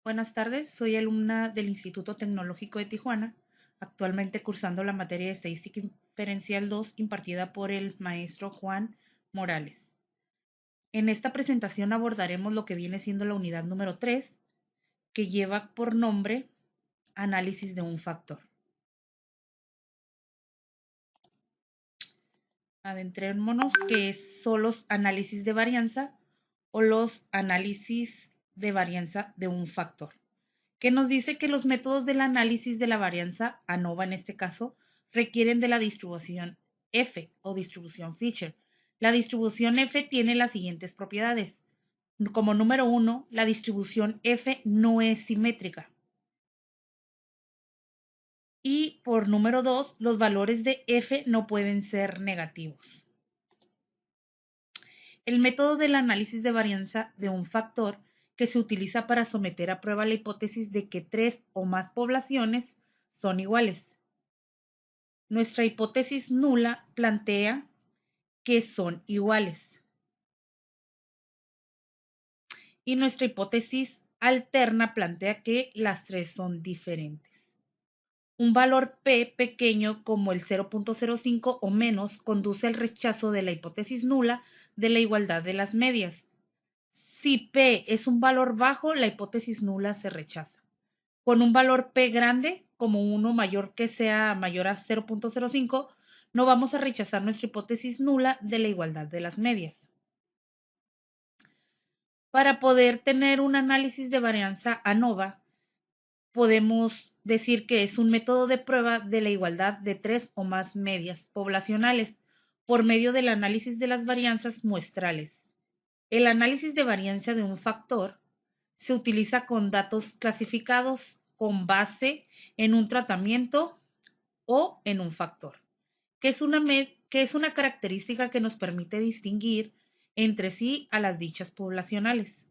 Buenas tardes, soy alumna del Instituto Tecnológico de Tijuana, actualmente cursando la materia de Estadística Inferencial 2 impartida por el maestro Juan Morales. En esta presentación abordaremos lo que viene siendo la unidad número 3, que lleva por nombre análisis de un factor. Adentrémonos que son los análisis de varianza o los análisis de varianza de un factor, que nos dice que los métodos del análisis de la varianza ANOVA en este caso requieren de la distribución F o distribución Fisher. La distribución F tiene las siguientes propiedades. Como número uno, la distribución F no es simétrica. Y por número dos, los valores de F no pueden ser negativos. El método del análisis de varianza de un factor que se utiliza para someter a prueba la hipótesis de que tres o más poblaciones son iguales. Nuestra hipótesis nula plantea que son iguales y nuestra hipótesis alterna plantea que las tres son diferentes. Un valor P pequeño como el 0.05 o menos conduce al rechazo de la hipótesis nula de la igualdad de las medias. Si P es un valor bajo, la hipótesis nula se rechaza. Con un valor P grande, como uno mayor que sea mayor a 0.05, no vamos a rechazar nuestra hipótesis nula de la igualdad de las medias. Para poder tener un análisis de varianza ANOVA, podemos decir que es un método de prueba de la igualdad de tres o más medias poblacionales por medio del análisis de las varianzas muestrales. El análisis de varianza de un factor se utiliza con datos clasificados con base en un tratamiento o en un factor, que es una característica que nos permite distinguir entre sí a las dichas poblacionales.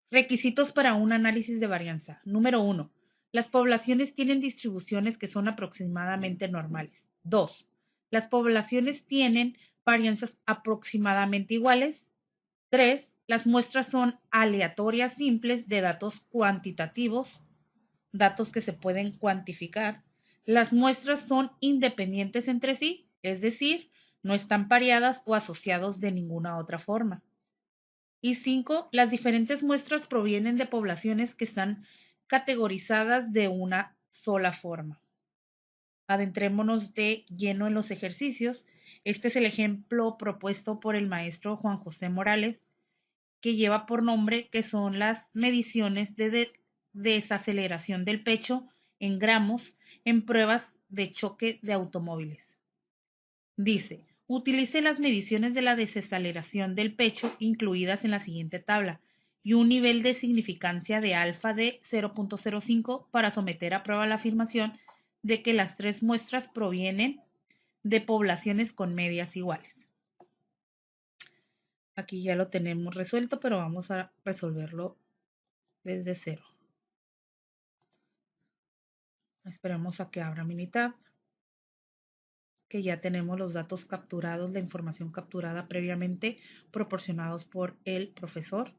Requisitos para un análisis de varianza. Número 1. Las poblaciones tienen distribuciones que son aproximadamente normales. 2. Las poblaciones tienen varianzas aproximadamente iguales. 3. Las muestras son aleatorias simples de datos cuantitativos, datos que se pueden cuantificar. Las muestras son independientes entre sí, es decir, no están pareadas o asociados de ninguna otra forma. Y 5, las diferentes muestras provienen de poblaciones que están categorizadas de una sola forma. Adentrémonos de lleno en los ejercicios. Este es el ejemplo propuesto por el maestro Juan José Morales, que lleva por nombre que son las mediciones de desaceleración del pecho en gramos en pruebas de choque de automóviles. Dice, utilice las mediciones de la desaceleración del pecho incluidas en la siguiente tabla y un nivel de significancia de alfa de 0.05 para someter a prueba la afirmación de que las tres muestras provienen de poblaciones con medias iguales. Aquí ya lo tenemos resuelto, pero vamos a resolverlo desde cero. Esperemos a que abra Minitab, que ya tenemos los datos capturados, la información capturada previamente proporcionados por el profesor.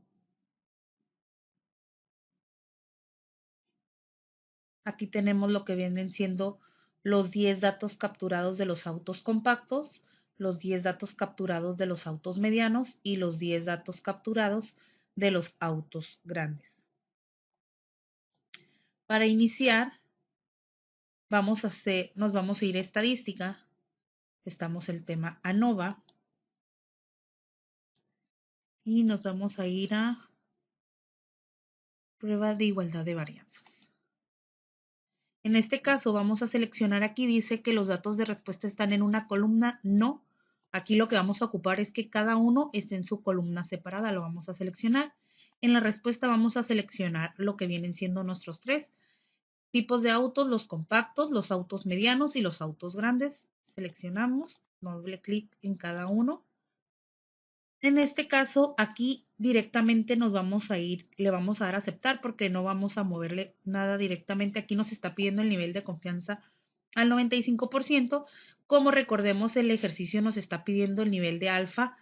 Aquí tenemos lo que vienen siendo los 10 datos capturados de los autos compactos, los 10 datos capturados de los autos medianos y los 10 datos capturados de los autos grandes. Para iniciar, nos vamos a ir a estadística. Estamos el tema ANOVA y nos vamos a ir a prueba de igualdad de varianzas. En este caso vamos a seleccionar aquí, dice que los datos de respuesta están en una columna, no. Aquí lo que vamos a ocupar es que cada uno esté en su columna separada, lo vamos a seleccionar. En la respuesta vamos a seleccionar lo que vienen siendo nuestros tres tipos de autos, los compactos, los autos medianos y los autos grandes. Seleccionamos, doble clic en cada uno. En este caso, aquí directamente nos vamos a ir, le vamos a dar a aceptar porque no vamos a moverle nada directamente. Aquí nos está pidiendo el nivel de confianza al 95%. Como recordemos, el ejercicio nos está pidiendo el nivel de alfa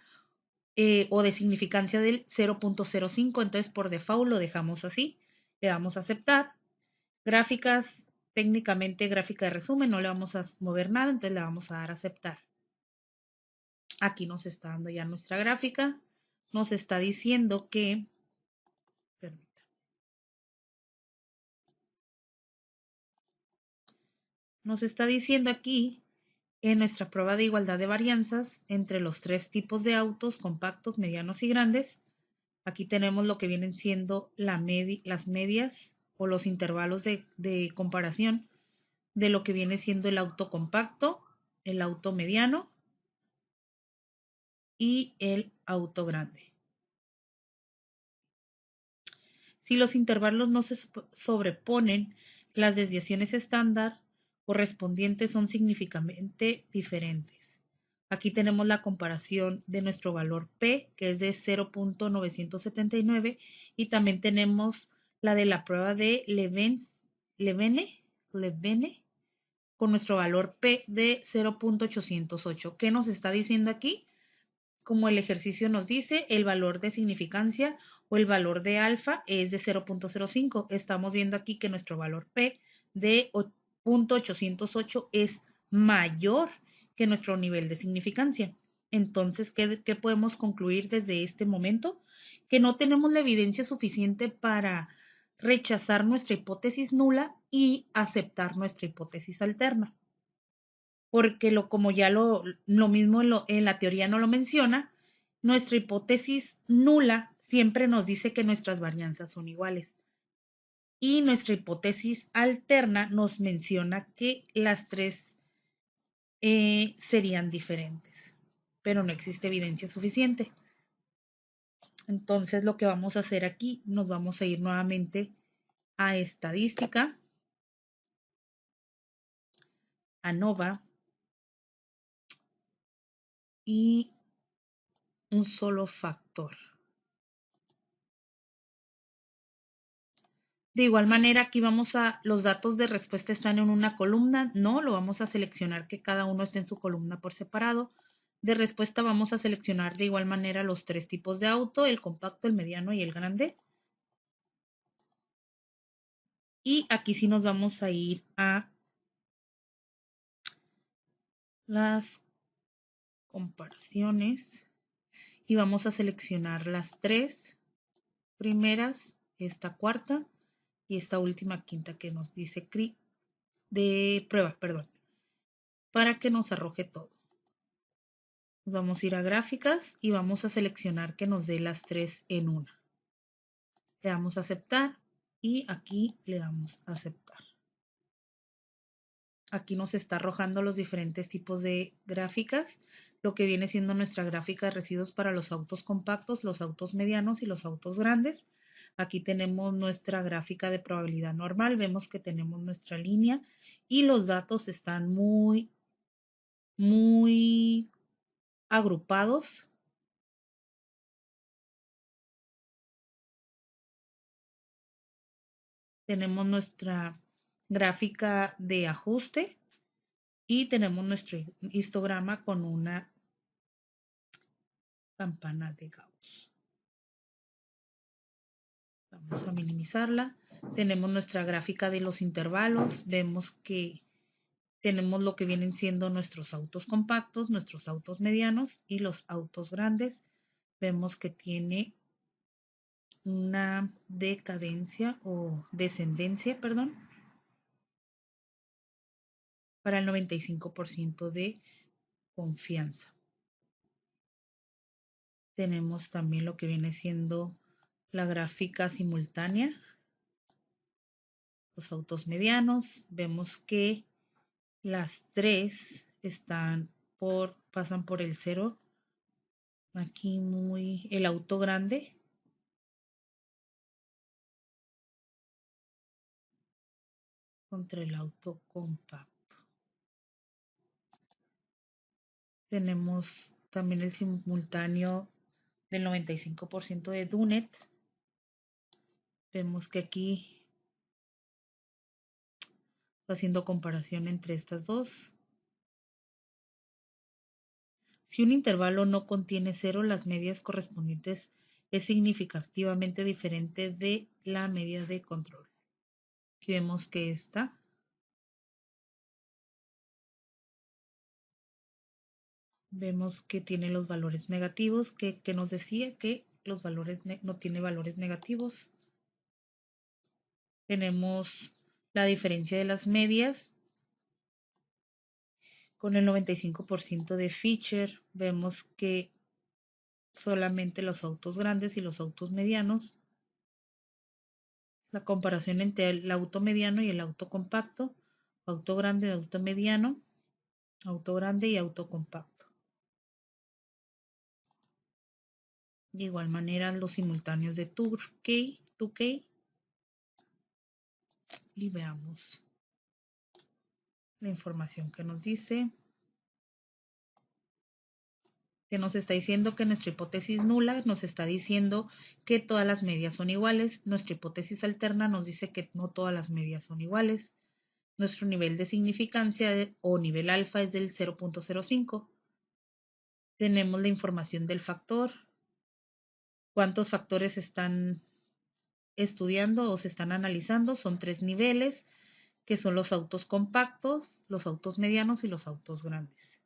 o de significancia del 0.05, entonces por default lo dejamos así, le damos a aceptar. Gráficas, técnicamente gráfica de resumen, no le vamos a mover nada, entonces le vamos a dar a aceptar. Aquí nos está dando ya nuestra gráfica, nos está diciendo que, nos está diciendo aquí en nuestra prueba de igualdad de varianzas entre los tres tipos de autos, compactos, medianos y grandes. Aquí tenemos lo que vienen siendo las medias o los intervalos de comparación de lo que viene siendo el auto compacto, el auto mediano y el auto grande. Si los intervalos no se sobreponen, las desviaciones estándar correspondientes son significativamente diferentes. Aquí tenemos la comparación de nuestro valor P, que es de 0.979, y también tenemos la de la prueba de Levene con nuestro valor P de 0.808. ¿Qué nos está diciendo aquí? Como el ejercicio nos dice, el valor de significancia o el valor de alfa es de 0.05. Estamos viendo aquí que nuestro valor P de 0.808 es mayor que nuestro nivel de significancia. Entonces, ¿qué podemos concluir desde este momento? Que no tenemos la evidencia suficiente para rechazar nuestra hipótesis nula y aceptar nuestra hipótesis alterna. Porque como ya lo mismo en la teoría no lo menciona, nuestra hipótesis nula siempre nos dice que nuestras varianzas son iguales. Y nuestra hipótesis alterna nos menciona que las tres serían diferentes, pero no existe evidencia suficiente. Entonces lo que vamos a hacer aquí, nos vamos a ir nuevamente a estadística, a ANOVA y un solo factor. De igual manera, aquí los datos de respuesta están en una columna, no, lo vamos a seleccionar que cada uno esté en su columna por separado. De respuesta vamos a seleccionar de igual manera los tres tipos de auto, el compacto, el mediano y el grande. Y aquí sí nos vamos a ir a las comparaciones y vamos a seleccionar las tres primeras, esta cuarta y esta última quinta que nos dice de prueba, perdón, para que nos arroje todo. Vamos a ir a gráficas y vamos a seleccionar que nos dé las tres en una. Le damos a aceptar y aquí le damos a aceptar. Aquí nos está arrojando los diferentes tipos de gráficas, lo que viene siendo nuestra gráfica de residuos para los autos compactos, los autos medianos y los autos grandes. Aquí tenemos nuestra gráfica de probabilidad normal, vemos que tenemos nuestra línea y los datos están muy agrupados. Tenemos nuestra gráfica de ajuste y tenemos nuestro histograma con una campana de Gauss. Vamos a minimizarla. Tenemos nuestra gráfica de los intervalos. Vemos que tenemos lo que vienen siendo nuestros autos compactos, nuestros autos medianos y los autos grandes. Vemos que tiene una decadencia o descendencia, perdón, para el 95% de confianza. Tenemos también lo que viene siendo la gráfica simultánea, los autos medianos. Vemos que las tres pasan por el cero. Aquí el auto grande. Contra el auto compacto. Tenemos también el simultáneo del 95% de Dunet. Vemos que aquí está haciendo comparación entre estas dos. Si un intervalo no contiene cero, las medias correspondientes es significativamente diferente de la media de control. Aquí vemos que vemos que tiene los valores negativos, que nos decía que los valores no tiene valores negativos. Tenemos la diferencia de las medias con el 95% de feature. Vemos que solamente los autos grandes y los autos medianos. La comparación entre el auto mediano y el auto compacto, auto grande, auto mediano, auto grande y auto compacto. De igual manera los simultáneos de 2K y veamos la información que nos dice. Que nos está diciendo que nuestra hipótesis nula nos está diciendo que todas las medias son iguales. Nuestra hipótesis alterna nos dice que no todas las medias son iguales. Nuestro nivel de significancia o nivel alfa es del 0.05. Tenemos la información del factor. ¿Cuántos factores están estudiando o se están analizando? Son 3 niveles, que son los autos compactos, los autos medianos y los autos grandes.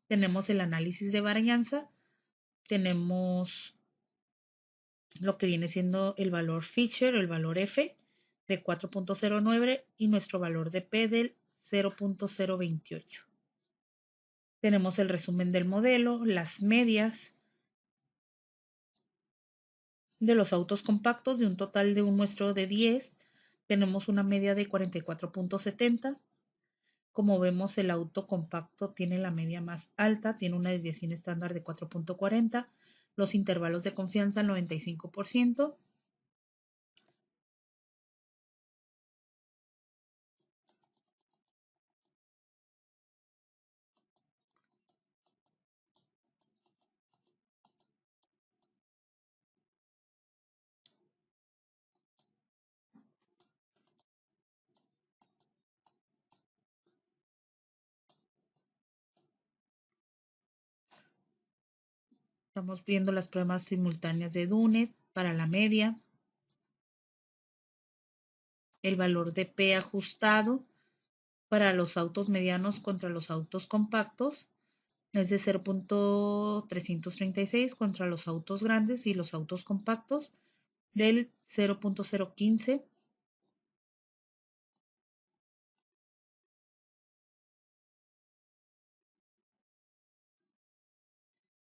Tenemos el análisis de varianza. Tenemos lo que viene siendo el valor feature, el valor F de 4.09 y nuestro valor de P del 0.028. Tenemos el resumen del modelo, las medias de los autos compactos de un total de un muestreo de 10. Tenemos una media de 44.70. Como vemos, el auto compacto tiene la media más alta, tiene una desviación estándar de 4.40, los intervalos de confianza 95%. Estamos viendo las pruebas simultáneas de Dunet para la media. El valor de P ajustado para los autos medianos contra los autos compactos es de 0.336 contra los autos grandes y los autos compactos del 0.015.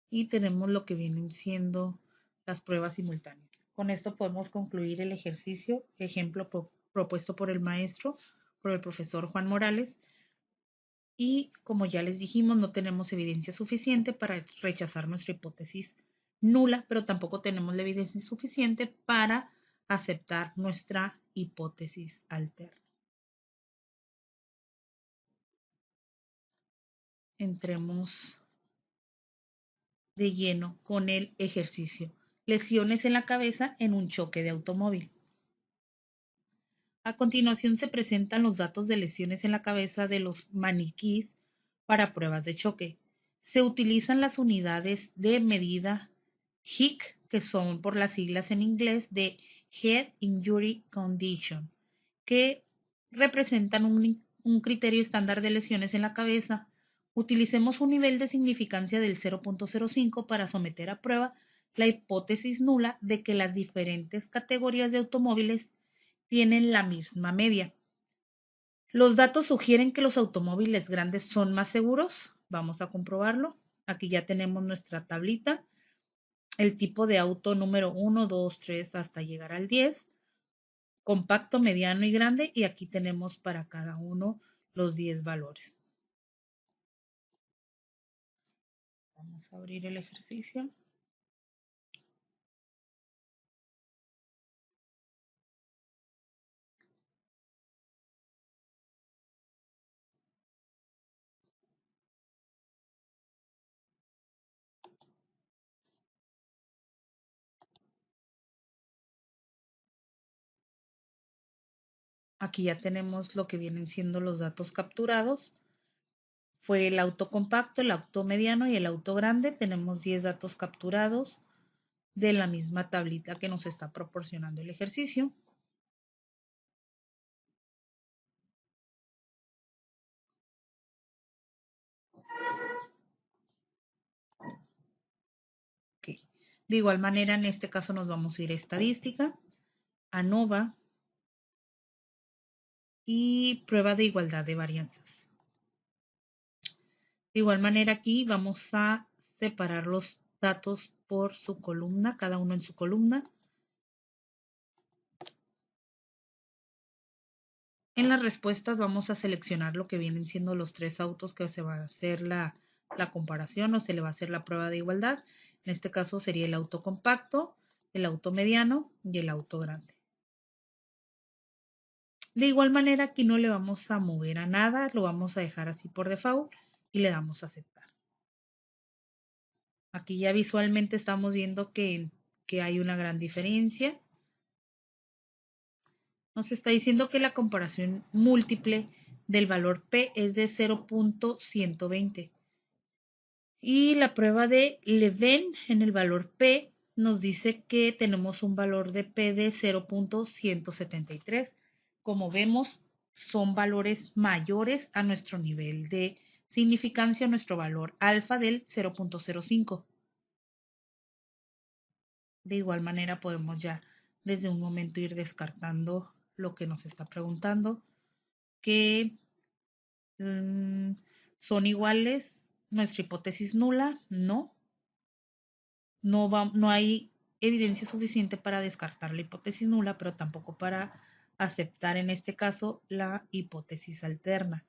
Y tenemos lo que vienen siendo las pruebas simultáneas. Con esto podemos concluir el ejercicio, ejemplo propuesto por el maestro, por el profesor Juan Morales. Y como ya les dijimos, no tenemos evidencia suficiente para rechazar nuestra hipótesis nula, pero tampoco tenemos la evidencia suficiente para aceptar nuestra hipótesis alterna. Entremos de lleno con el ejercicio. Lesiones en la cabeza en un choque de automóvil. A continuación se presentan los datos de lesiones en la cabeza de los maniquíes para pruebas de choque. Se utilizan las unidades de medida HIC, que son por las siglas en inglés de Head Injury Condition, que representan un criterio estándar de lesiones en la cabeza. Utilicemos un nivel de significancia del 0.05 para someter a prueba la hipótesis nula de que las diferentes categorías de automóviles tienen la misma media. Los datos sugieren que los automóviles grandes son más seguros. Vamos a comprobarlo. Aquí ya tenemos nuestra tablita. El tipo de auto número 1, 2, 3 hasta llegar al 10. Compacto, mediano y grande. Y aquí tenemos para cada uno los 10 valores. Vamos a abrir el ejercicio. Aquí ya tenemos lo que vienen siendo los datos capturados. fue el auto compacto, el auto mediano y el auto grande. Tenemos 10 datos capturados de la misma tablita que nos está proporcionando el ejercicio. Okay. De igual manera, en este caso nos vamos a ir a estadística, ANOVA y prueba de igualdad de varianzas. De igual manera, aquí vamos a separar los datos por su columna, cada uno en su columna. En las respuestas vamos a seleccionar lo que vienen siendo los 3 autos que se va a hacer la comparación o se le va a hacer la prueba de igualdad. En este caso sería el auto compacto, el auto mediano y el auto grande. De igual manera, aquí no le vamos a mover a nada, lo vamos a dejar así por default y le damos a aceptar. Aquí ya visualmente estamos viendo que hay una gran diferencia. Nos está diciendo que la comparación múltiple del valor P es de 0.120. Y la prueba de Leven en el valor P nos dice que tenemos un valor de P de 0.173. Como vemos, son valores mayores a nuestro nivel de significancia, nuestro valor alfa del 0.05. De igual manera podemos ya desde un momento ir descartando lo que nos está preguntando, que son iguales, nuestra hipótesis nula, no. No hay evidencia suficiente para descartar la hipótesis nula, pero tampoco para aceptar en este caso la hipótesis alterna.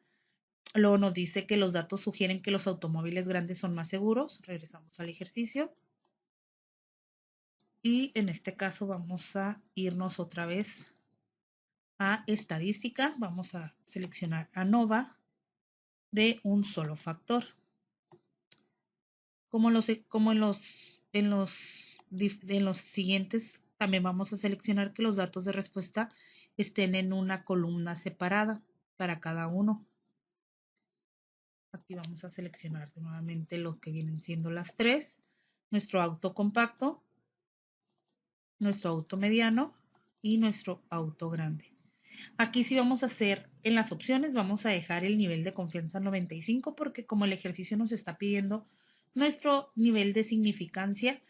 Luego nos dice que los datos sugieren que los automóviles grandes son más seguros. Regresamos al ejercicio. Y en este caso vamos a irnos otra vez a estadística. Vamos a seleccionar ANOVA de un solo factor. Como en los siguientes, también vamos a seleccionar que los datos de respuesta estén en una columna separada para cada uno. Aquí vamos a seleccionar nuevamente lo que vienen siendo las 3, nuestro auto compacto, nuestro auto mediano y nuestro auto grande. Aquí sí vamos a hacer, en las opciones vamos a dejar el nivel de confianza 95 porque como el ejercicio nos está pidiendo nuestro nivel de significancia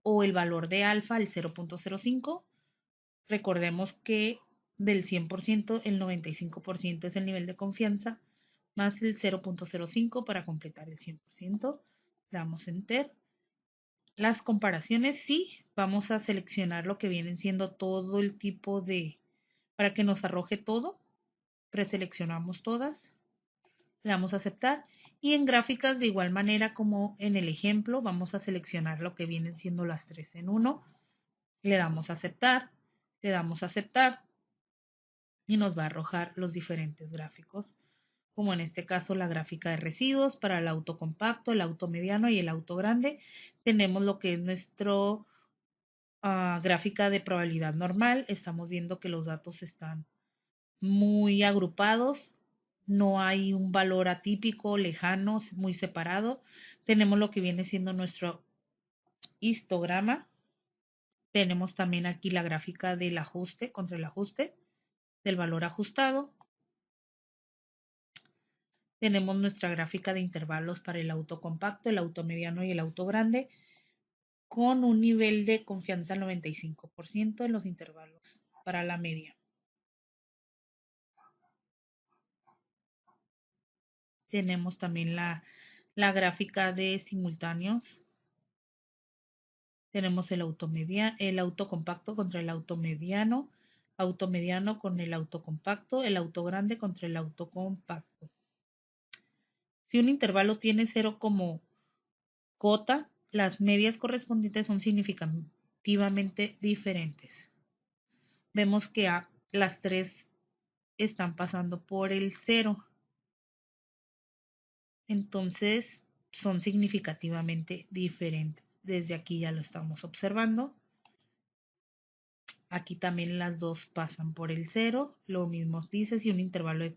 o el valor de alfa, el 0.05, recordemos que del 100% el 95% es el nivel de confianza más el 0.05 para completar el 100%. Damos enter. Las comparaciones sí, vamos a seleccionar lo que vienen siendo todo el tipo de, para que nos arroje todo, preseleccionamos todas, le damos a aceptar y en gráficas de igual manera como en el ejemplo vamos a seleccionar lo que vienen siendo las 3 en 1, le damos a aceptar, le damos a aceptar y nos va a arrojar los diferentes gráficos, como en este caso la gráfica de residuos para el auto compacto, el auto mediano y el auto grande. Tenemos lo que es nuestro gráfica de probabilidad normal. Estamos viendo que los datos están muy agrupados, no hay un valor atípico, lejano, muy separado. Tenemos lo que viene siendo nuestro histograma. Tenemos también aquí la gráfica del ajuste contra el ajuste, del valor ajustado. Tenemos nuestra gráfica de intervalos para el auto compacto, el auto mediano y el auto grande, con un nivel de confianza al 95% en los intervalos para la media. Tenemos también la gráfica de simultáneos. Tenemos el auto compacto contra el auto mediano con el auto compacto, el auto grande contra el auto compacto. Si un intervalo tiene 0 como cota, las medias correspondientes son significativamente diferentes. Vemos que las 3 están pasando por el 0. Entonces son significativamente diferentes. Desde aquí ya lo estamos observando. Aquí también las 2 pasan por el 0. Lo mismo dice si un intervalo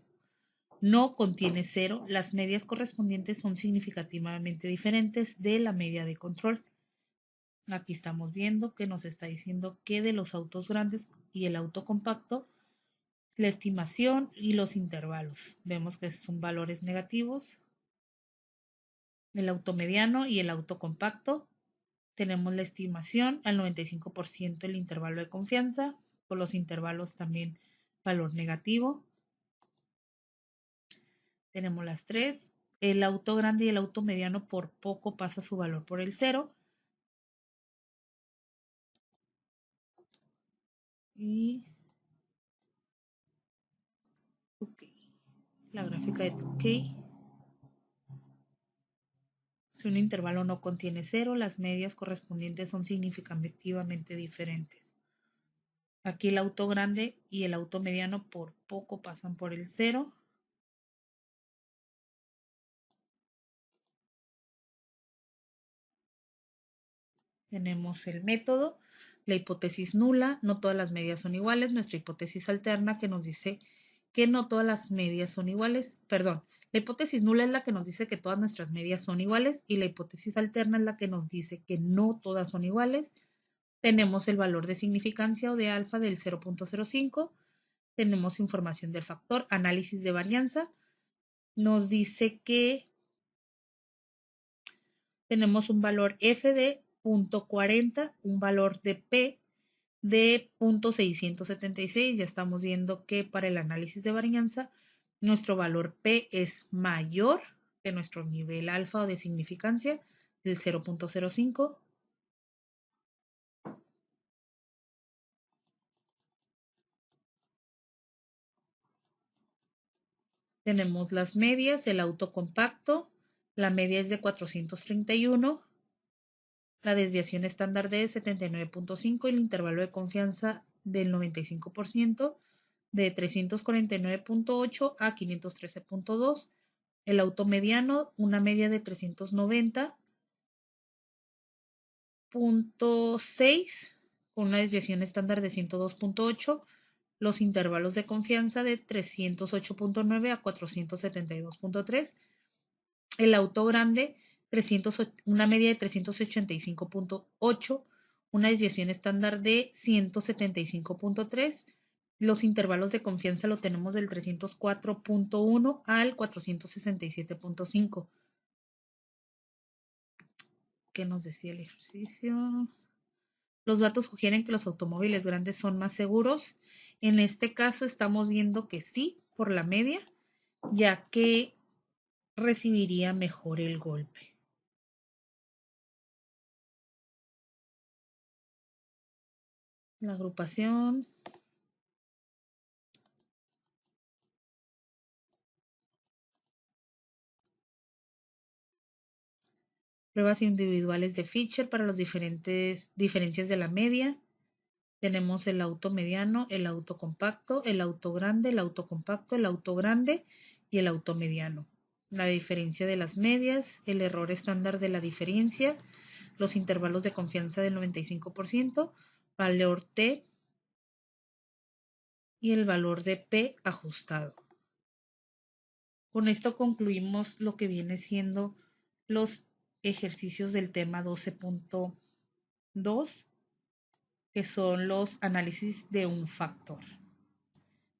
no contiene 0, las medias correspondientes son significativamente diferentes de la media de control. Aquí estamos viendo que nos está diciendo que de los autos grandes y el auto compacto, la estimación y los intervalos. Vemos que son valores negativos. El auto mediano y el auto compacto. Tenemos la estimación al 95% el intervalo de confianza. Con los intervalos también valor negativo. Tenemos las tres. El auto grande y el auto mediano por poco pasa su valor por el 0. Y la gráfica de Tukey. Si un intervalo no contiene 0, las medias correspondientes son significativamente diferentes. Aquí el auto grande y el auto mediano por poco pasan por el 0. Tenemos el método, la hipótesis nula, no todas las medias son iguales, nuestra hipótesis alterna que nos dice que no todas las medias son iguales, perdón, la hipótesis nula es la que nos dice que todas nuestras medias son iguales y la hipótesis alterna es la que nos dice que no todas son iguales. Tenemos el valor de significancia o de alfa del 0.05, tenemos información del factor, análisis de varianza, nos dice que tenemos un valor f de 0.40, un valor de p de 0.676. Ya estamos viendo que para el análisis de varianza nuestro valor p es mayor que nuestro nivel alfa o de significancia del 0.05. Tenemos las medias, el auto compacto, la media es de 431, la desviación estándar de 79.5 y el intervalo de confianza del 95% de 349.8 a 513.2. El auto mediano, una media de 390.6 con una desviación estándar de 102.8. Los intervalos de confianza de 308.9 a 472.3. El auto grande, una media de 385.8, una desviación estándar de 175.3. Los intervalos de confianza lo tenemos del 304.1 al 467.5. ¿Qué nos decía el ejercicio? Los datos sugieren que los automóviles grandes son más seguros. En este caso estamos viendo que sí, por la media, ya que recibiría mejor el golpe. La agrupación. Pruebas individuales de Fisher para las diferentes diferencias de la media. Tenemos el auto mediano, el auto compacto, el auto grande, el auto compacto, el auto grande y el auto mediano. La diferencia de las medias, el error estándar de la diferencia, los intervalos de confianza del 95%, valor T y el valor de P ajustado. Con esto concluimos lo que viene siendo los ejercicios del tema 12.2, que son los análisis de un factor.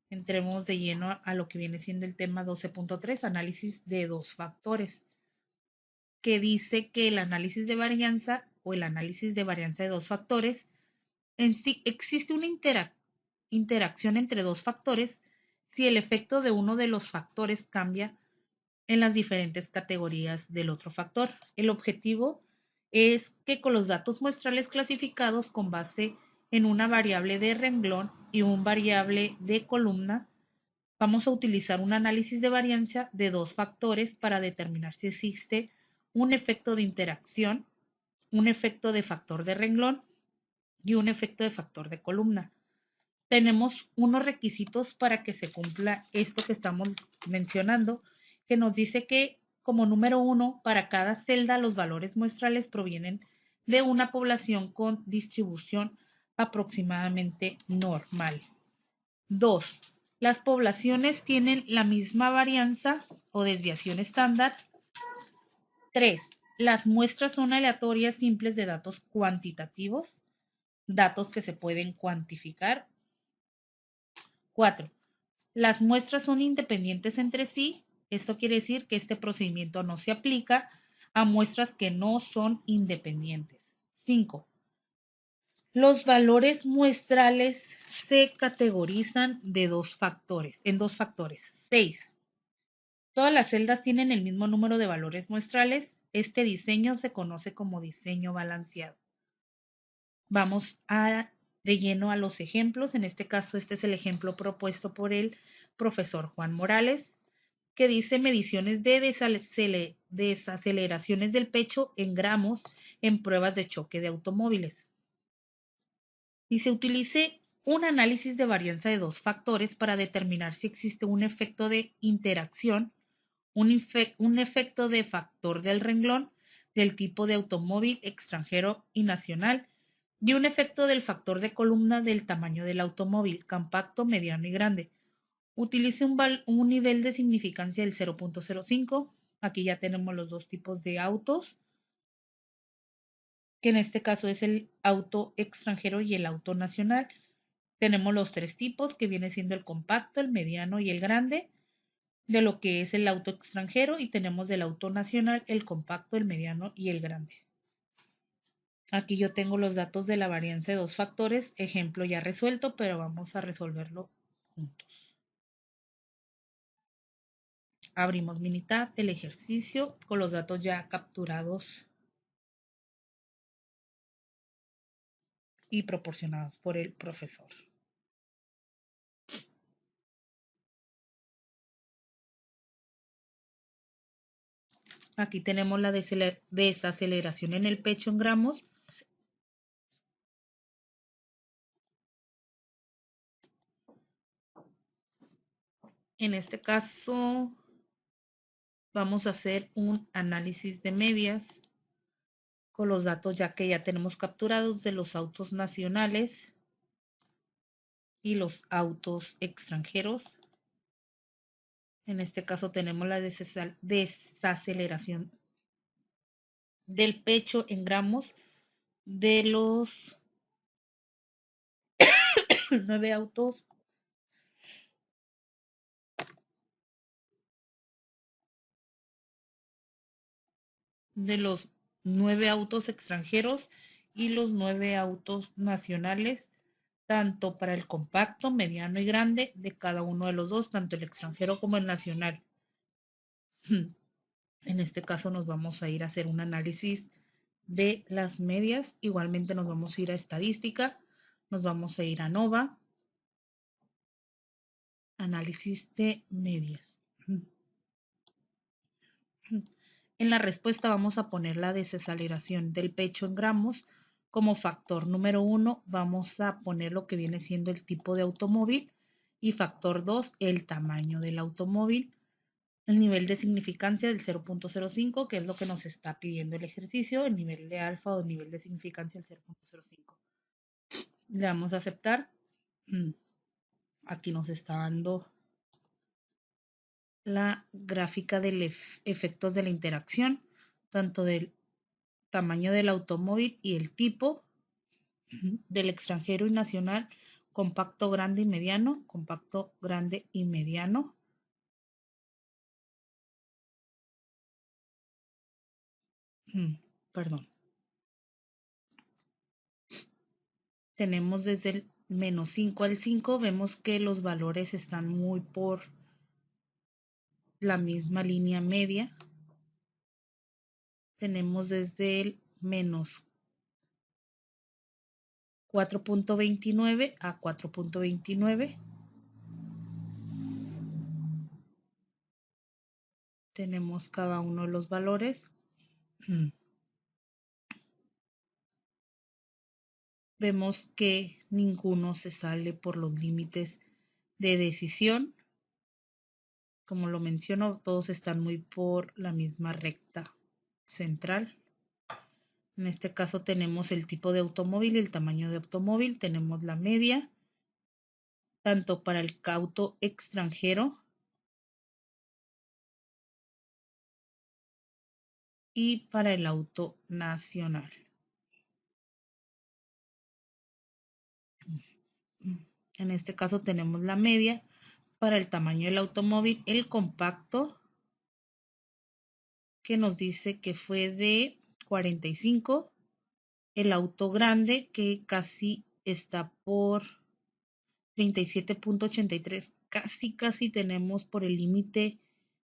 Entremos de lleno a lo que viene siendo el tema 12.3, análisis de dos factores, que dice que el análisis de varianza o el análisis de varianza de dos factores, en sí existe una interacción entre dos factores si el efecto de uno de los factores cambia en las diferentes categorías del otro factor. El objetivo es que con los datos muestrales clasificados con base en una variable de renglón y un variable de columna, vamos a utilizar un análisis de varianza de dos factores para determinar si existe un efecto de interacción, un efecto de factor de renglón y un efecto de factor de columna. Tenemos unos requisitos para que se cumpla esto que estamos mencionando, que nos dice que como número 1, para cada celda los valores muestrales provienen de una población con distribución aproximadamente normal. 2. Las poblaciones tienen la misma varianza o desviación estándar. 3. Las muestras son aleatorias simples de datos cuantitativos, datos que se pueden cuantificar. 4. Las muestras son independientes entre sí. Esto quiere decir que este procedimiento no se aplica a muestras que no son independientes. 5. Los valores muestrales se categorizan en dos factores. 6. Todas las celdas tienen el mismo número de valores muestrales. Este diseño se conoce como diseño balanceado. Vamos de lleno a los ejemplos. En este caso, este es el ejemplo propuesto por el profesor Juan Morales, que dice mediciones de desaceleraciones del pecho en gramos en pruebas de choque de automóviles. Y se utilice un análisis de varianza de dos factores para determinar si existe un efecto de interacción, un efecto de factor del renglón del tipo de automóvil extranjero y nacional y un efecto del factor de columna del tamaño del automóvil, compacto, mediano y grande. Utilice un nivel de significancia del 0.05. Aquí ya tenemos los dos tipos de autos, que en este caso es el auto extranjero y el auto nacional. Tenemos los tres tipos, que viene siendo el compacto, el mediano y el grande, de lo que es el auto extranjero, y tenemos del auto nacional el compacto, el mediano y el grande. Aquí yo tengo los datos de la varianza de dos factores, ejemplo ya resuelto, pero vamos a resolverlo juntos. Abrimos Minitab, el ejercicio con los datos ya capturados y proporcionados por el profesor. Aquí tenemos la desaceleración en el pecho en gramos. En este caso vamos a hacer un análisis de medias con los datos ya que ya tenemos capturados de los autos nacionales y los autos extranjeros. En este caso tenemos la desaceleración del pecho en gramos de los 9 autos extranjeros y los 9 autos nacionales, tanto para el compacto, mediano y grande de cada uno de los dos, tanto el extranjero como el nacional. En este caso nos vamos a ir a hacer un análisis de las medias. Igualmente nos vamos a ir a estadística, nos vamos a ir a NOVA, análisis de medias. En la respuesta vamos a poner la desaceleración del pecho en gramos. Como factor número 1 vamos a poner lo que viene siendo el tipo de automóvil y factor 2 el tamaño del automóvil. El nivel de significancia del 0.05, que es lo que nos está pidiendo el ejercicio, el nivel de alfa o el nivel de significancia del 0.05. Le damos a aceptar. Aquí nos está dando la gráfica de efectos de la interacción, tanto del tamaño del automóvil y el tipo, del extranjero y nacional, compacto, grande y mediano, compacto, grande y mediano. Perdón. Tenemos desde el menos 5 al 5, vemos que los valores están muy por la misma línea media. Tenemos desde el menos 4.29 a 4.29. Tenemos cada uno de los valores. Vemos que ninguno se sale por los límites de decisión. Como lo menciono, todos están muy por la misma recta central. En este caso tenemos el tipo de automóvil y el tamaño de automóvil, tenemos la media tanto para el auto extranjero y para el auto nacional. En este caso tenemos la media para el tamaño del automóvil, el compacto, que nos dice que fue de 45, el auto grande, que casi está por 37.83, casi tenemos por el límite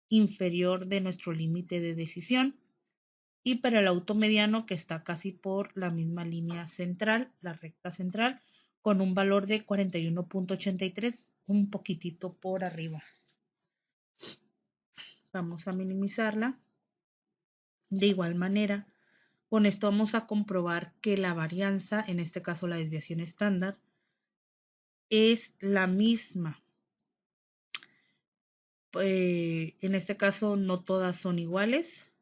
inferior de nuestro límite de decisión, y para el auto mediano, que está casi por la misma línea central, la recta central, con un valor de 41.83, un poquitito por arriba. Vamos a minimizarla. De igual manera, con esto vamos a comprobar que la varianza, en este caso la desviación estándar, es la misma. En este caso no todas son iguales,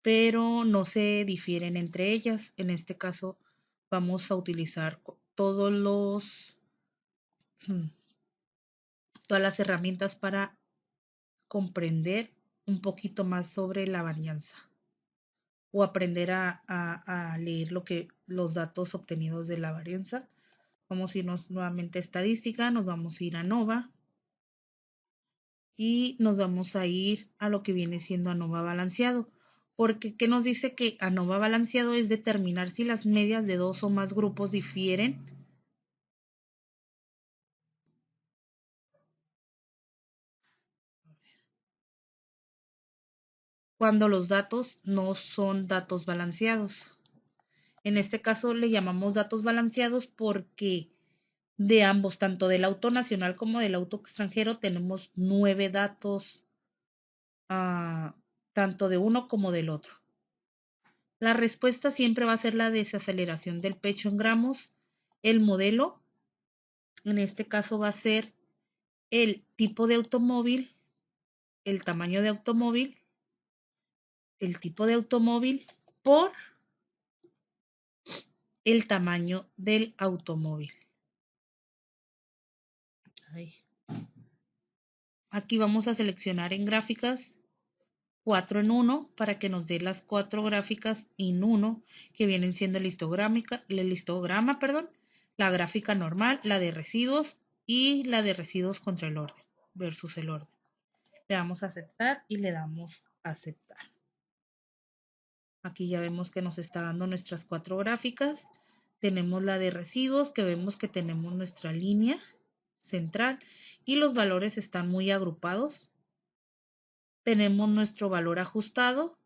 pero no se difieren entre ellas. En este caso vamos a utilizar todas las herramientas para comprender un poquito más sobre la varianza o aprender a leer los datos obtenidos de la varianza. Vamos a irnos nuevamente a estadística, nos vamos a ir a ANOVA y nos vamos a ir a lo que viene siendo ANOVA balanceado. Porque, ¿qué nos dice que ANOVA balanceado? Es determinar si las medias de dos o más grupos difieren cuando los datos no son datos balanceados. En este caso le llamamos datos balanceados porque de ambos, tanto del auto nacional como del auto extranjero, tenemos 9 datos, tanto de uno como del otro. La respuesta siempre va a ser la desaceleración del pecho en gramos. El modelo, en este caso, va a ser el tipo de automóvil, el tamaño de automóvil, el tipo de automóvil por el tamaño del automóvil. Aquí vamos a seleccionar en gráficas 4 en 1 para que nos dé las 4 gráficas en 1 que vienen siendo el histograma, la gráfica normal, la de residuos y la de residuos contra el orden versus el orden. Le damos a aceptar y le damos a aceptar. Aquí ya vemos que nos está dando nuestras 4 gráficas. Tenemos la de residuos, que vemos que tenemos nuestra línea central y los valores están muy agrupados. Tenemos nuestro valor ajustado,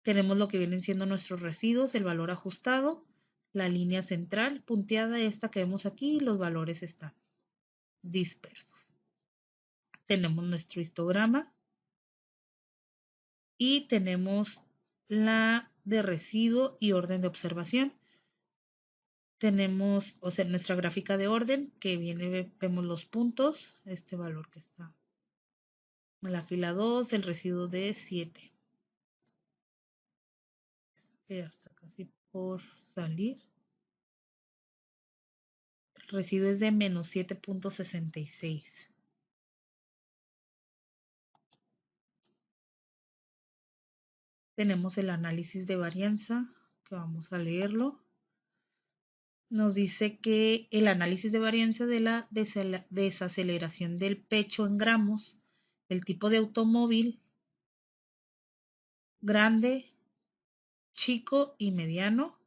tenemos lo que vienen siendo nuestros residuos, el valor ajustado, la línea central punteada, esta que vemos aquí, y los valores están dispersos. Tenemos nuestro histograma y tenemos la de residuo y orden de observación. Tenemos, nuestra gráfica de orden, que vemos los puntos, este valor que está en la fila 2, el residuo de 7. Ya está casi por salir. El residuo es de menos 7.66. Tenemos el análisis de varianza, que vamos a leerlo. Nos dice que el análisis de varianza de la desaceleración del pecho en gramos, el tipo de automóvil, grande, chico y mediano,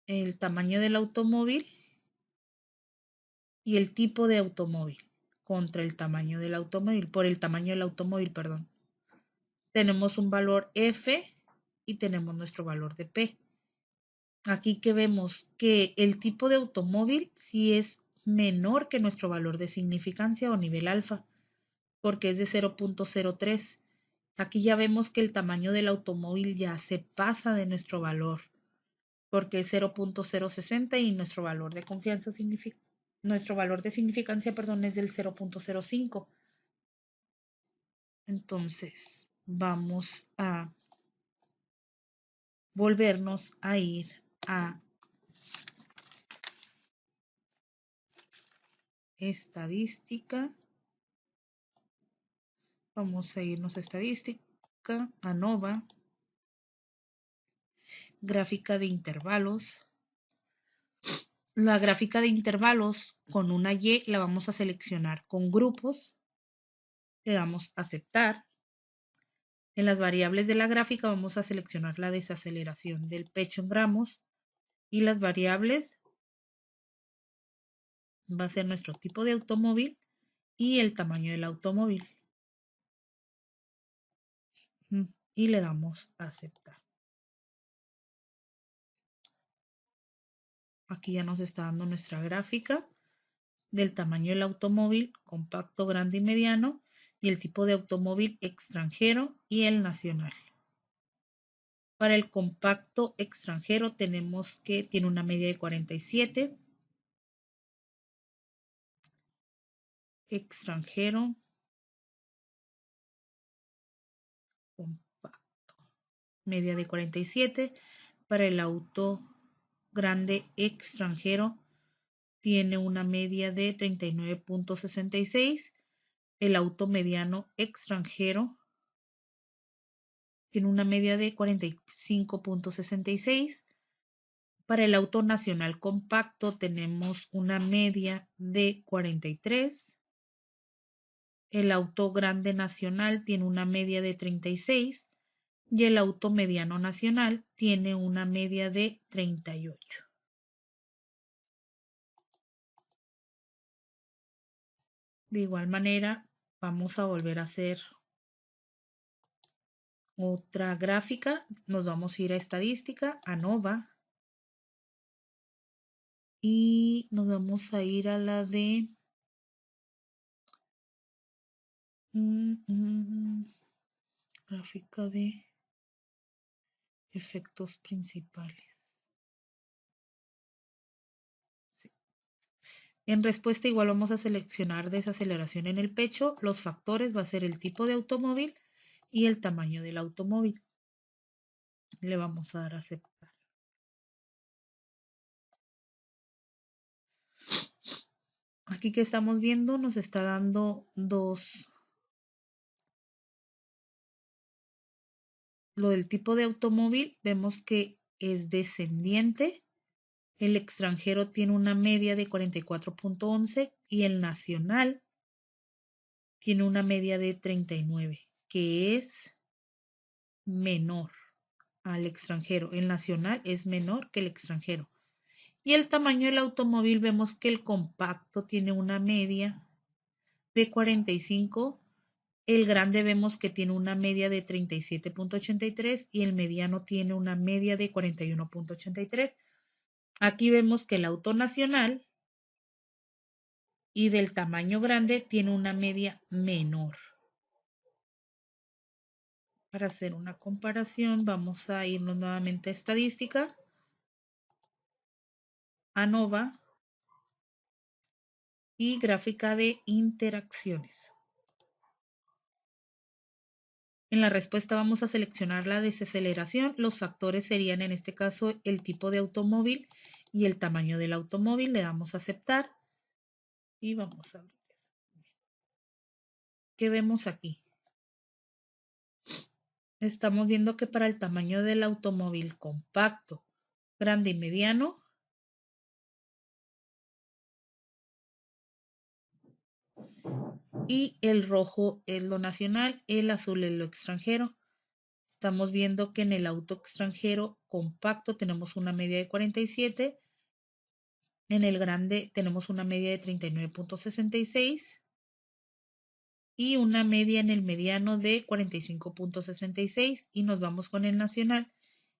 el tamaño del automóvil y el tipo de automóvil contra el tamaño del automóvil, por el tamaño del automóvil, perdón. Tenemos un valor F y tenemos nuestro valor de P. Aquí que vemos que el tipo de automóvil sí es menor que nuestro valor de significancia o nivel alfa, porque es de 0.03. Aquí ya vemos que el tamaño del automóvil ya se pasa de nuestro valor, porque es 0.060 y nuestro valor de confianza nuestro valor de significancia, es del 0.05. Entonces, vamos a volvernos a ir a estadística. Vamos a irnos a estadística, ANOVA, gráfica de intervalos. La gráfica de intervalos con una Y la vamos a seleccionar con grupos. Le damos a aceptar. En las variables de la gráfica vamos a seleccionar la desaceleración del pecho en gramos y las variables va a ser nuestro tipo de automóvil y el tamaño del automóvil. Y le damos a aceptar. Aquí ya nos está dando nuestra gráfica del tamaño del automóvil, compacto, grande y mediano, y el tipo de automóvil extranjero y el nacional. Para el compacto extranjero tenemos que tiene una media de 47. Extranjero, compacto, media de 47. Para el auto grande extranjero tiene una media de 39.66. El auto mediano extranjero tiene una media de 45.66. Para el auto nacional compacto tenemos una media de 43. El auto grande nacional tiene una media de 36 y el auto mediano nacional tiene una media de 38. De igual manera, vamos a volver a hacer otra gráfica. Nos vamos a ir a estadística, ANOVA, y nos vamos a ir a la de gráfica de efectos principales. Sí. En respuesta igual vamos a seleccionar desaceleración en el pecho. Los factores va a ser el tipo de automóvil y el tamaño del automóvil. Le vamos a dar a aceptar. Aquí que estamos viendo nos está dando lo del tipo de automóvil. Vemos que es descendiente. El extranjero tiene una media de 44.11 y el nacional tiene una media de 39, que es menor al extranjero. El nacional es menor que el extranjero. Y el tamaño del automóvil vemos que el compacto tiene una media de 45. El grande vemos que tiene una media de 37.83 y el mediano tiene una media de 41.83. Aquí vemos que el auto nacional y del tamaño grande tiene una media menor. Para hacer una comparación vamos a irnos nuevamente a estadística, ANOVA y gráfica de interacciones. En la respuesta vamos a seleccionar la desaceleración. Los factores serían en este caso el tipo de automóvil y el tamaño del automóvil. Le damos a aceptar y vamos a abrir eso. ¿Qué vemos aquí? Estamos viendo que para el tamaño del automóvil compacto, grande y mediano, y el rojo es lo nacional, el azul es lo extranjero. Estamos viendo que en el auto extranjero compacto tenemos una media de 47, en el grande tenemos una media de 39.66 y una media en el mediano de 45.66 y nos vamos con el nacional.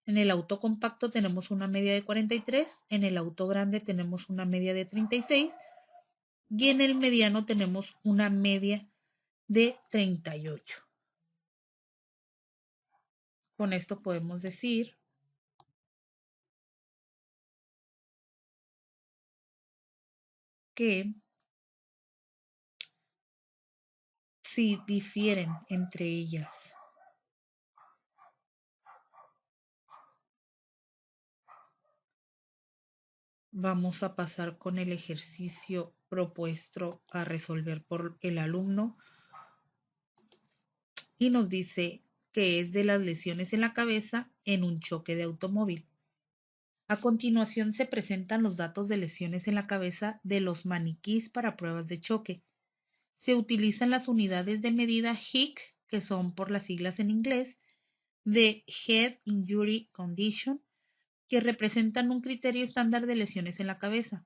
En el auto compacto tenemos una media de 43, en el auto grande tenemos una media de 36 y en el mediano tenemos una media de 38. Con esto podemos decir que si difieren entre ellas Vamos a pasar con el ejercicio propuesto a resolver por el alumno y nos dice que es de las lesiones en la cabeza en un choque de automóvil. A continuación se presentan los datos de lesiones en la cabeza de los maniquís para pruebas de choque. Se utilizan las unidades de medida HIC, que son por las siglas en inglés, de Head Injury Condition, que representan un criterio estándar de lesiones en la cabeza.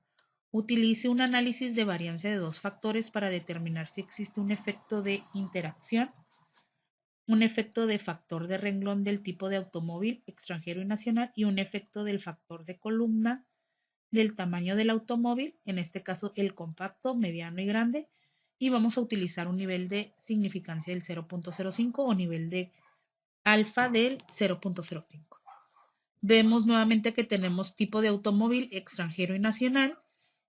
Utilice un análisis de varianza de dos factores para determinar si existe un efecto de interacción, un efecto de factor de renglón del tipo de automóvil extranjero y nacional y un efecto del factor de columna del tamaño del automóvil, en este caso el compacto, mediano y grande, y vamos a utilizar un nivel de significancia del 0.05 o nivel de alfa del 0.05. Vemos nuevamente que tenemos tipo de automóvil extranjero y nacional,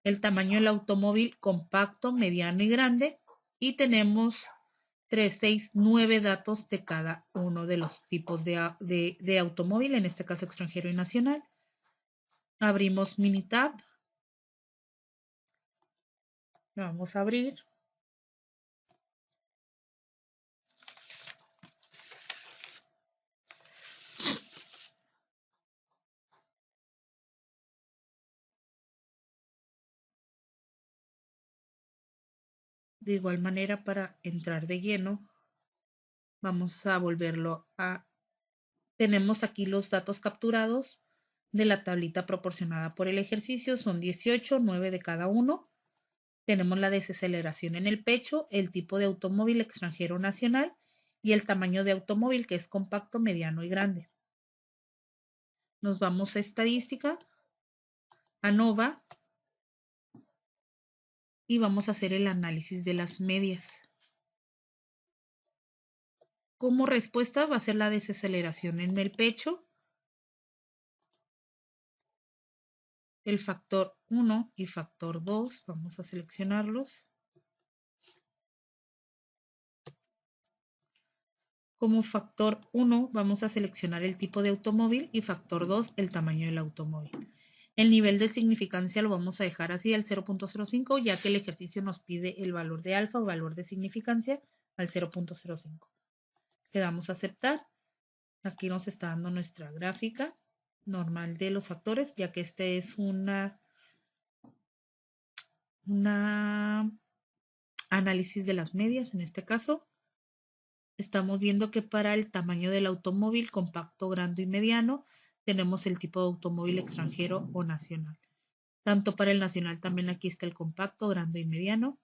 el tamaño del automóvil compacto, mediano y grande, y tenemos 3, 6, 9 datos de cada uno de los tipos de automóvil, en este caso extranjero y nacional. Abrimos Minitab. Lo vamos a abrir. De igual manera, para entrar de lleno, vamos a volverlo a... Tenemos aquí los datos capturados de la tablita proporcionada por el ejercicio. Son 18, 9 de cada uno. Tenemos la desaceleración en el pecho, el tipo de automóvil extranjero nacional y el tamaño de automóvil, que es compacto, mediano y grande. Nos vamos a estadística, ANOVA, y vamos a hacer el análisis de las medias. Como respuesta va a ser la desaceleración en el pecho, el factor 1 y factor 2, vamos a seleccionarlos. Como factor 1 vamos a seleccionar el tipo de automóvil y factor 2 el tamaño del automóvil. El nivel de significancia lo vamos a dejar así al 0.05, ya que el ejercicio nos pide el valor de alfa o valor de significancia al 0.05. Le damos a aceptar. Aquí nos está dando nuestra gráfica normal de los factores, ya que este es una análisis de las medias en este caso. Estamos viendo que para el tamaño del automóvil compacto, grande y mediano tenemos el tipo de automóvil extranjero o nacional. Tanto para el nacional también aquí está el compacto, grande y mediano.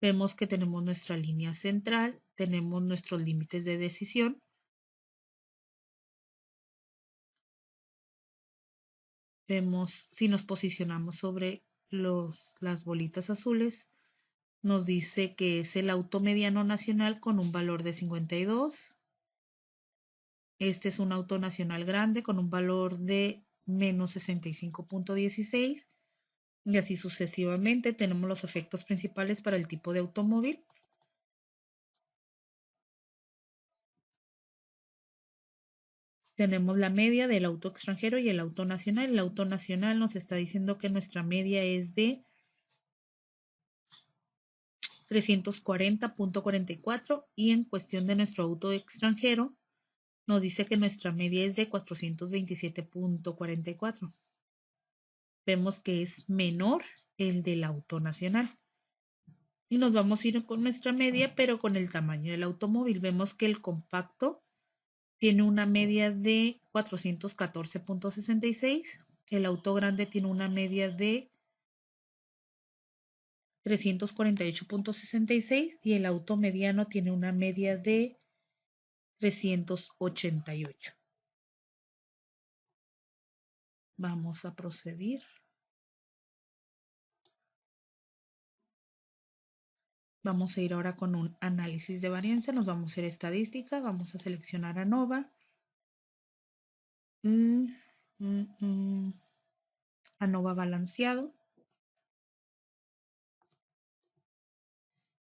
Vemos que tenemos nuestra línea central, tenemos nuestros límites de decisión. Vemos si nos posicionamos sobre las bolitas azules, nos dice que es el auto mediano nacional con un valor de 52. Este es un auto nacional grande con un valor de menos 65.16 y así sucesivamente. Tenemos los efectos principales para el tipo de automóvil. Tenemos la media del auto extranjero y el auto nacional. El auto nacional nos está diciendo que nuestra media es de 340.44 y en cuestión de nuestro auto extranjero nos dice que nuestra media es de 427.44. Vemos que es menor el del auto nacional. Y nos vamos a ir con nuestra media, pero con el tamaño del automóvil. Vemos que el compacto tiene una media de 414.66. El auto grande tiene una media de 348.66 y el auto mediano tiene una media de 388. Vamos a proceder. Vamos a ir ahora con un análisis de varianza. Nos vamos a hacer estadística. Vamos a seleccionar ANOVA. ANOVA balanceado.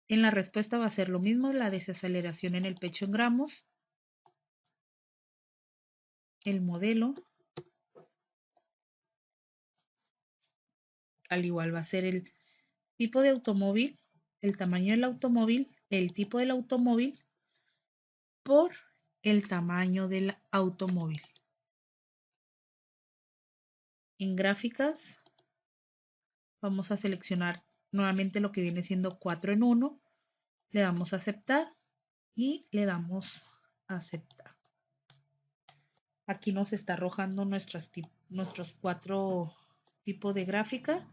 En la respuesta va a ser lo mismo, la desaceleración en el pecho en gramos, el modelo, al igual va a ser el tipo de automóvil, el tamaño del automóvil, el tipo del automóvil por el tamaño del automóvil. En gráficas vamos a seleccionar nuevamente lo que viene siendo 4 en 1, le damos a aceptar y le damos a aceptar. Aquí nos está arrojando nuestros 4 tipos de gráfica.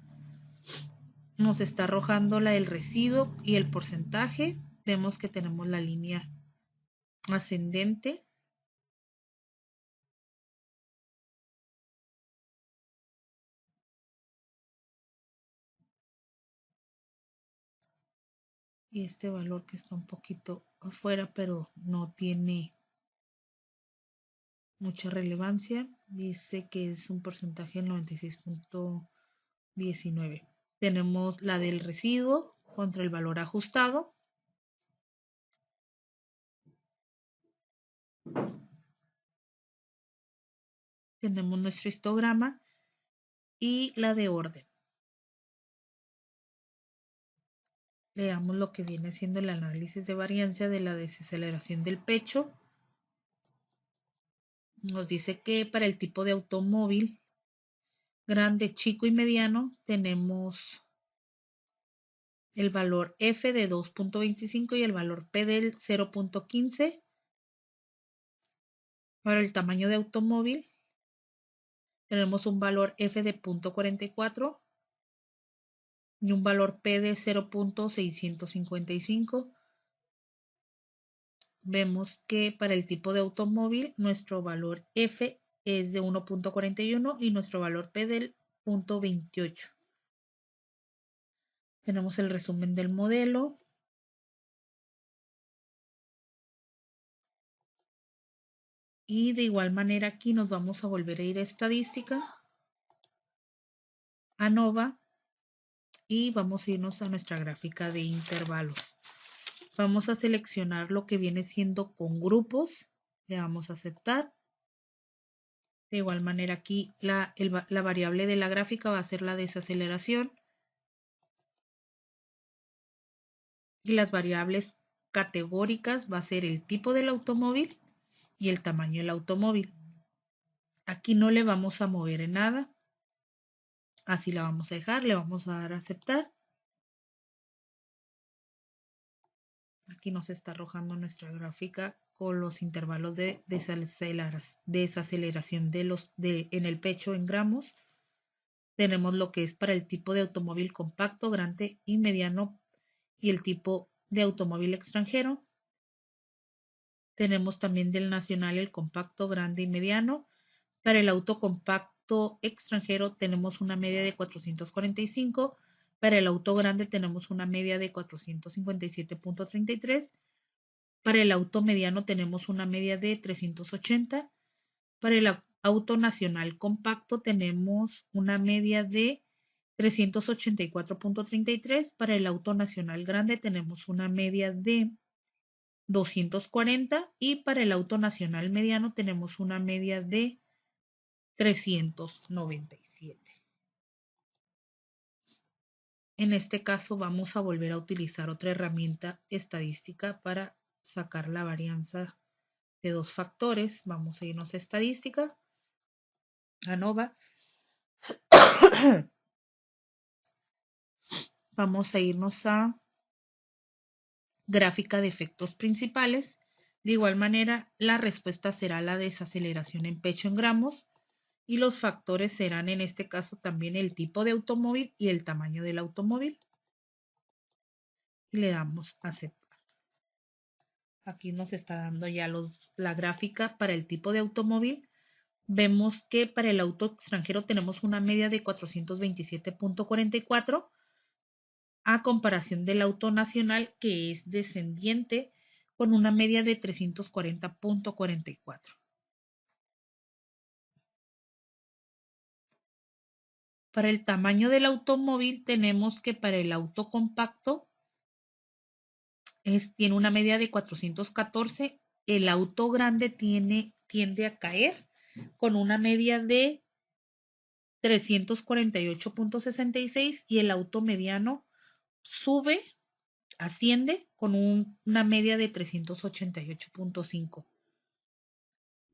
Nos está arrojando la del residuo y el porcentaje. Vemos que tenemos la línea ascendente. Y este valor que está un poquito afuera, pero no tiene mucha relevancia, dice que es un porcentaje del 96.19. Tenemos la del residuo contra el valor ajustado. Tenemos nuestro histograma y la de orden. Veamos lo que viene siendo el análisis de variancia de la desaceleración del pecho. Nos dice que para el tipo de automóvil grande, chico y mediano tenemos el valor F de 2.25 y el valor P del 0.15. Para el tamaño de automóvil tenemos un valor F de 0.44 y un valor P de 0.655. Vemos que para el tipo de automóvil nuestro valor F es de 1.41 y nuestro valor P del 0.28. Tenemos el resumen del modelo. Y de igual manera aquí nos vamos a volver a ir a estadística, a ANOVA, y vamos a irnos a nuestra gráfica de intervalos. Vamos a seleccionar lo que viene siendo con grupos, le damos a aceptar. De igual manera aquí la variable de la gráfica va a ser la desaceleración. Y las variables categóricas va a ser el tipo del automóvil y el tamaño del automóvil. Aquí no le vamos a mover en nada. Así la vamos a dejar, le vamos a dar a aceptar. Aquí nos está arrojando nuestra gráfica con los intervalos de desaceleración en el pecho en gramos. Tenemos lo que es para el tipo de automóvil compacto, grande y mediano y el tipo de automóvil extranjero. Tenemos también del nacional el compacto, grande y mediano. Para el auto compacto extranjero tenemos una media de 445. Para el auto grande tenemos una media de 457.33. Para el auto mediano tenemos una media de 380. Para el auto nacional compacto tenemos una media de 384.33. Para el auto nacional grande tenemos una media de 240 y para el auto nacional mediano tenemos una media de 397. En este caso vamos a volver a utilizar otra herramienta estadística para sacar la varianza de 2 factores. Vamos a irnos a estadística, ANOVA. Vamos a irnos a gráfica de efectos principales. De igual manera, la respuesta será la desaceleración en pecho en gramos y los factores serán en este caso también el tipo de automóvil y el tamaño del automóvil. Y le damos a aceptar. Aquí nos está dando ya la gráfica para el tipo de automóvil. Vemos que para el auto extranjero tenemos una media de 427.44 a comparación del auto nacional que es descendiente con una media de 340.44. Para el tamaño del automóvil tenemos que para el auto compacto tiene una media de 414, el auto grande tiende a caer con una media de 348.66 y el auto mediano asciende con una media de 388.5.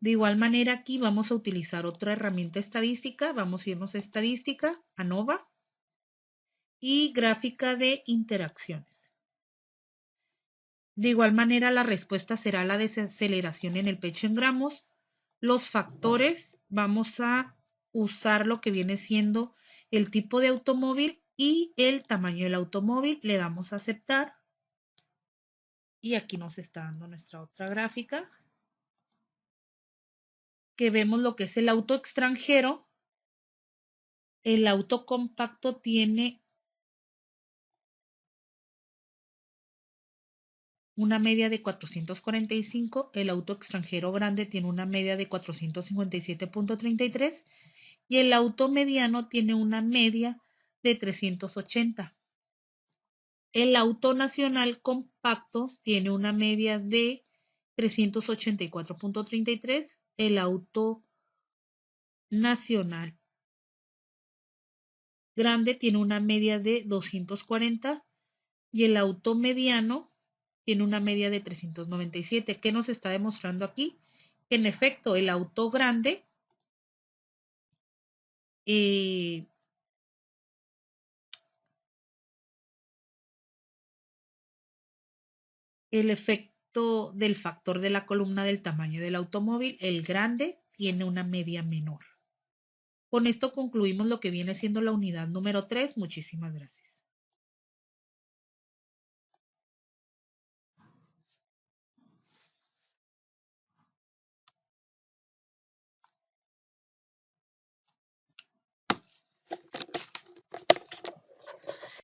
De igual manera aquí vamos a utilizar otra herramienta estadística, vamos a irnos a estadística, ANOVA y gráfica de interacciones. De igual manera la respuesta será la desaceleración en el pecho en gramos. Los factores vamos a usar lo que viene siendo el tipo de automóvil y el tamaño del automóvil. Le damos a aceptar y aquí nos está dando nuestra otra gráfica que vemos lo que es el auto extranjero. El auto compacto tiene una media de 445, el auto extranjero grande tiene una media de 457.33 y el auto mediano tiene una media de 380. El auto nacional compacto tiene una media de 384.33, el auto nacional grande tiene una media de 240 y el auto mediano tiene una media de 397. ¿Qué nos está demostrando aquí? Que en efecto el auto grande el efecto del factor de la columna del tamaño del automóvil, el grande tiene una media menor. Con esto concluimos lo que viene siendo la unidad número 3. Muchísimas gracias.